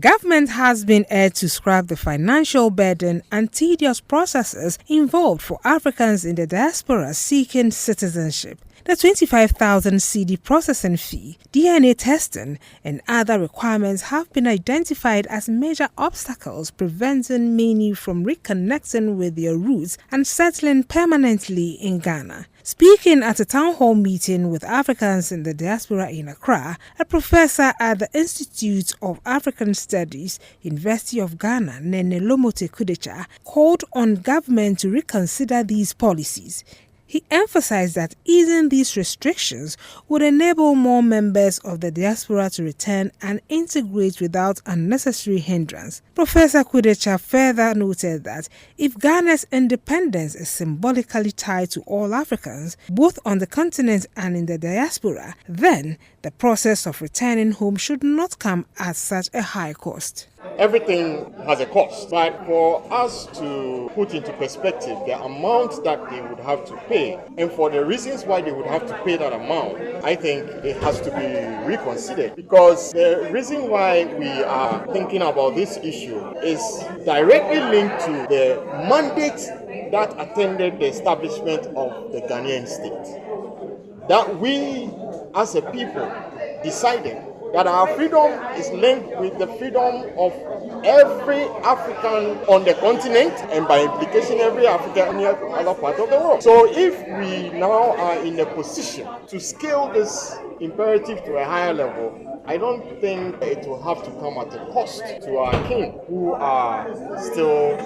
Government has been urged to scrap the financial burden and tedious processes involved for Africans in the diaspora seeking citizenship. The 25,000 cedi processing fee, DNA testing, and other requirements have been identified as major obstacles preventing many from reconnecting with their roots and settling permanently in Ghana. Speaking at a town hall meeting with Africans in the diaspora in Accra, a professor at the Institute of African Studies, University of Ghana, Nene Lomote Kudecha, called on government to reconsider these policies. He emphasized that easing these restrictions would enable more members of the diaspora to return and integrate without unnecessary hindrance. Professor Kudecha further noted that if Ghana's independence is symbolically tied to all Africans, both on the continent and in the diaspora, then the process of returning home should not come at such a high cost. Everything has a cost, but for us to put into perspective the amount that they would have to pay and for the reasons why they would have to pay that amount, I think it has to be reconsidered, because the reason why we are thinking about this issue is directly linked to the mandate that attended the establishment of the Ghanaian state. That we as a people decided that our freedom is linked with the freedom of every African on the continent, and by implication every African in any other part of the world. So if we now are in a position to scale this imperative to a higher level, I don't think it will have to come at a cost to our kin, who are still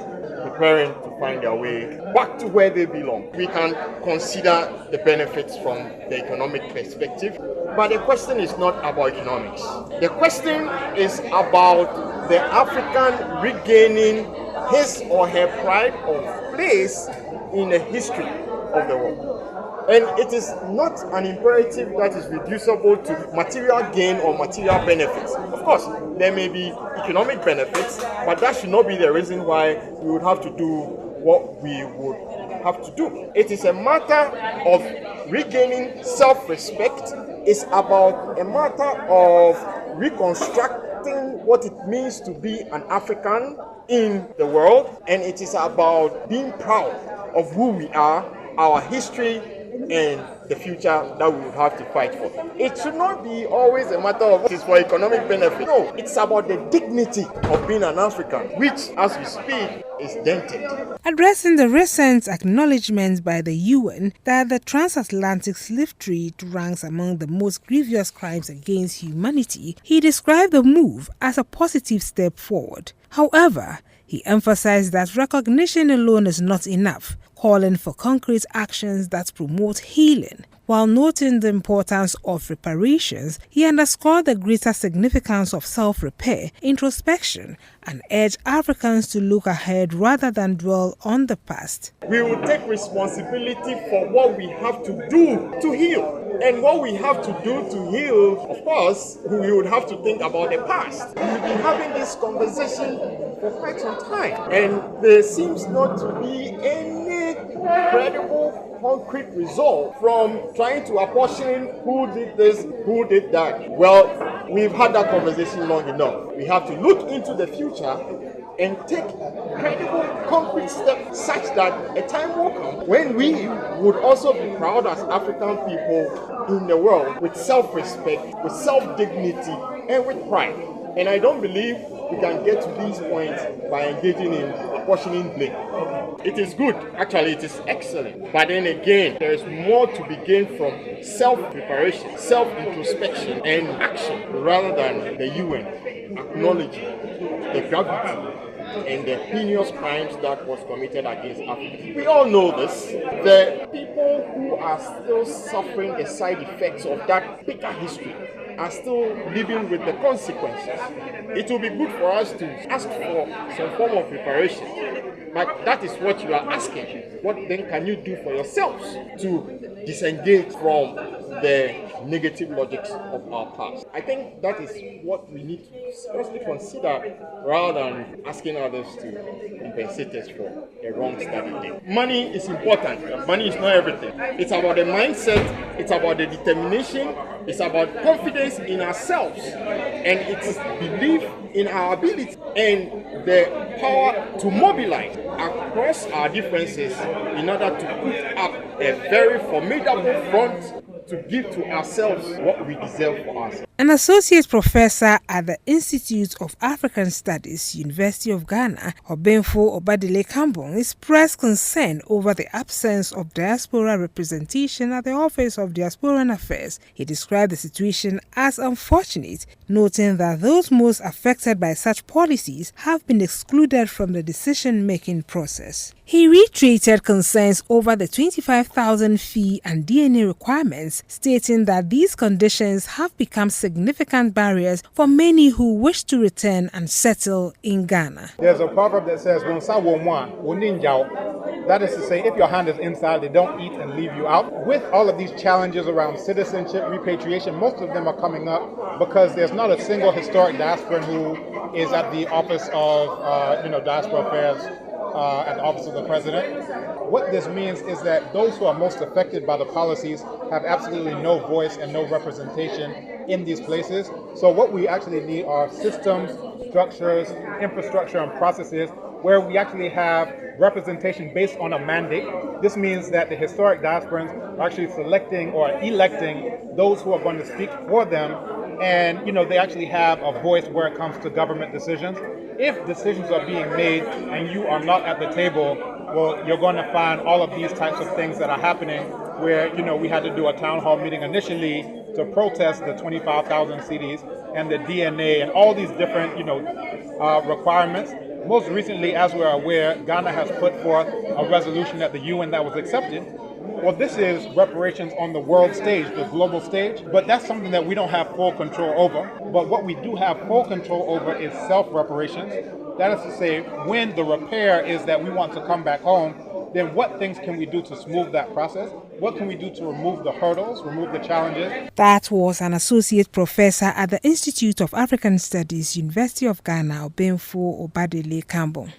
preparing to find their way back to where they belong. We can consider the benefits from the economic perspective, but the question is not about economics. The question is about the African regaining his or her pride of place in the history of the world. And it is not an imperative that is reducible to material gain or material benefits. Of course, there may be economic benefits, but that should not be the reason why we would have to do what we would have to do. It is a matter of regaining self-respect. It's about a matter of reconstructing what it means to be an African in the world. And it is about being proud of who we are, our history, and the future that we would have to fight for. It should not be always a matter of it is for economic benefit. No, it's about the dignity of being an African, which, as we speak, is dented. Addressing the recent acknowledgement by the UN that the transatlantic slave trade ranks among the most grievous crimes against humanity, he described the move as a positive step forward. However, he emphasized that recognition alone is not enough, calling for concrete actions that promote healing. While noting the importance of reparations, he underscored the greater significance of self-repair, introspection, and urged Africans to look ahead rather than dwell on the past. We will take responsibility for what we have to do to heal. And what we have to do to heal, of course, we would have to think about the past. We've been having this conversation for quite some time, and there seems not to be any credible concrete result from trying to apportion who did this, who did that. Well, we've had that conversation long enough. We have to look into the future and take credible, concrete steps such that a time will come when we would also be proud as African people in the world with self-respect, with self-dignity, and with pride. And I don't believe we can get to these points by engaging in apportioning blame. It is good, actually it is excellent. But then again, there is more to be gained from self-preparation, self-introspection, and action rather than the UN acknowledging the gravity and the heinous crimes that was committed against Africans. We all know this. The people who are still suffering the side effects of that bitter history are still living with the consequences. It will be good for us to ask for some form of reparation, but that is what you are asking. What then can you do for yourselves to disengage from the negative logics of our past? I think that is what we need to seriously consider rather than asking others to compensate us for a wrong study day. Money is important. Money is not everything. It's about the mindset, it's about the determination, it's about confidence in ourselves And it is belief in our ability and the power to mobilize across our differences in order to put up a very formidable front to give to ourselves what we deserve for ourselves. An associate professor at the Institute of African Studies, University of Ghana, Obenfo Obadele Kambon, expressed concern over the absence of diaspora representation at the Office of Diasporan Affairs. He described the situation as unfortunate, noting that those most affected by such policies have been excluded from the decision-making process. He reiterated concerns over the 25,000 fee and DNA requirements, stating that these conditions have become significant barriers for many who wish to return and settle in Ghana. There's a proverb that says, that is to say, if your hand is inside, they don't eat and leave you out. With all of these challenges around citizenship, repatriation, most of them are coming up because there's not a single historic diasporan who is at the Office of Diaspora Affairs at the Office of the President. What this means is that those who are most affected by the policies have absolutely no voice and no representation in these places. So what we actually need are systems, structures, infrastructure, and processes where we actually have representation based on a mandate. This means that the historic diasporans are actually selecting or electing those who are going to speak for them, and they actually have a voice where it comes to government decisions. If decisions are being made and you are not at the table, well, you're going to find all of these types of things that are happening where, we had to do a town hall meeting initially to protest the 25,000 CDs and the DNA and all these different, requirements. Most recently, as we're aware, Ghana has put forth a resolution at the UN that was accepted. Well, this is reparations on the world stage, the global stage, but that's something that we don't have full control over. But what we do have full control over is self-reparations. That is to say, when the repair is that we want to come back home, then what things can we do to smooth that process? What can we do to remove the hurdles, remove the challenges? That was an associate professor at the Institute of African Studies, University of Ghana, Obenfo Obadele Kambon.